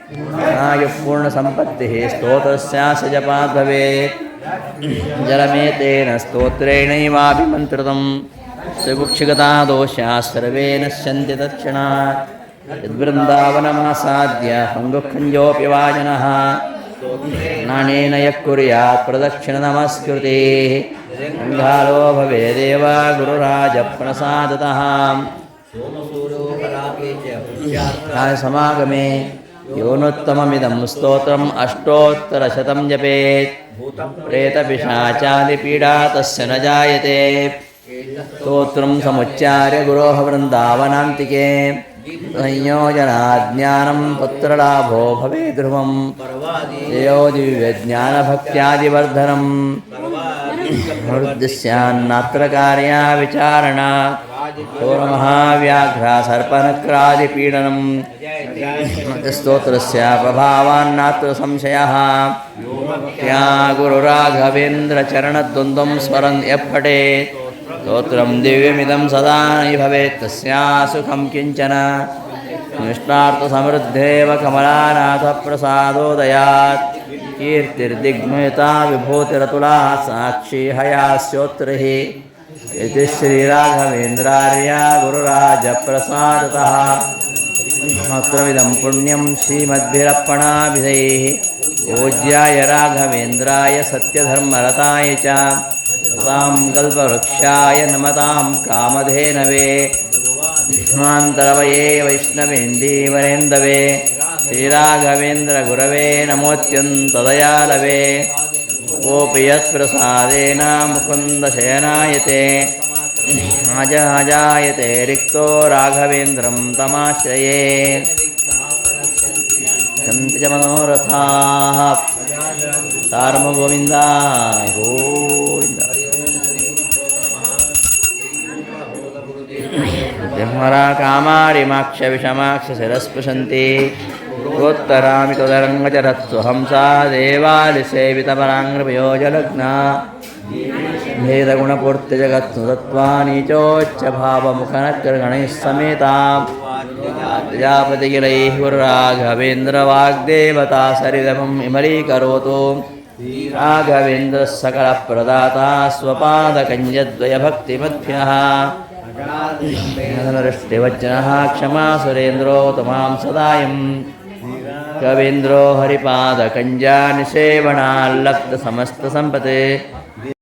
आयुःपूर्णसम्पत्तिः स्तोत्रस्यास्य जपात् भवेत् जलमेतेन स्तोत्रेणैवाभिमन्त्रितं सुकुक्षिगता दोषाः सर्वे नश्यन्ति तत्क्षणात् यद्वृन्दावनमासाद्य पङ्गुःखञ्जोऽपि वा जनः नानेन यः कुर्यात् प्रदक्षिणनमस्कृतिः गङ्गालो भवेदेव गुरुराजप्रसादतः समागमे योनोत्तममिदं स्तोत्रम् अष्टोत्तरशतं जपेत् प्रेतपिशाचादिपीडा तस्य न जायते स्तोत्रं समुच्चार्य गुरोः वृन्दावनान्तिके संयोजनाज्ञानं पुत्रलाभो भवेत् ध्रुवं यो दिव्यज्ञानभक्त्यादिवर्धनं वृद्धिस्यान्नात्र कार्या विचारणा घोरमहाव्याघ्रा सर्पनक्रादिपीडनं स्तोत्रस्य प्रभावान्नात्र संशयः या गुरुराघवेन्द्रचरणद्वन्द्वं स्मरन् यः पठेत् स्तोत्रं दिव्यमिदं सदा न भवेत् तस्या सुखं किञ्चन निष्णार्थसमृद्धेव कमलानाथप्रसादोदयात् कीर्तिर्दिग्मयता विभूतिरतुला साक्षी हयास्योत्तरः इति श्रीराघवेन्द्रार्य गुरुराजप्रसादतः स्तोत्रमिदं पुण्यं श्रीमद्भिरर्पणाभिधैः पूज्याय राघवेन्द्राय सत्यधर्मरताय च तां कल्पवृक्षाय नमतां कामधेनवे भीष्मान्तरवये वैष्णवेन्दीवरेन्दवे श्रीराघवेन्द्रगुरवे नमोऽत्यन्तदयालवे कोऽपि यत्प्रसादेन मुकुन्दशयनायते अजायते रिक्तो राघवेन्द्रं तमाश्रये सन्ति च मनोरथाः तारमगोविन्द गोविन्द ब्रह्मरा कामारिमाक्ष शिरस्पृशन्ति गोत्तरामि त्वदरङ्गचरत्स्वहंसा देवालिसेवितपराङ्ग्रपयोजलग्ना भेदगुणपूर्तिजगत्नुतत्त्वानीचोच्चभावमुखनकृगणैः समेतां प्रजापतिगिरैः गुरुराघवेन्द्रवाग्देवता सरिदमम् इमलीकरोतु राघवेन्द्रः सकलप्रदाता स्वपादकञ्जद्वयभक्तिमद्भ्यः नृष्टिवज्रः क्षमा सुरेन्द्रो तमां सदायम् कवीन्द्रो हरिपादकञ्जानिसेवनाल्लब्धसमस्तसम्पते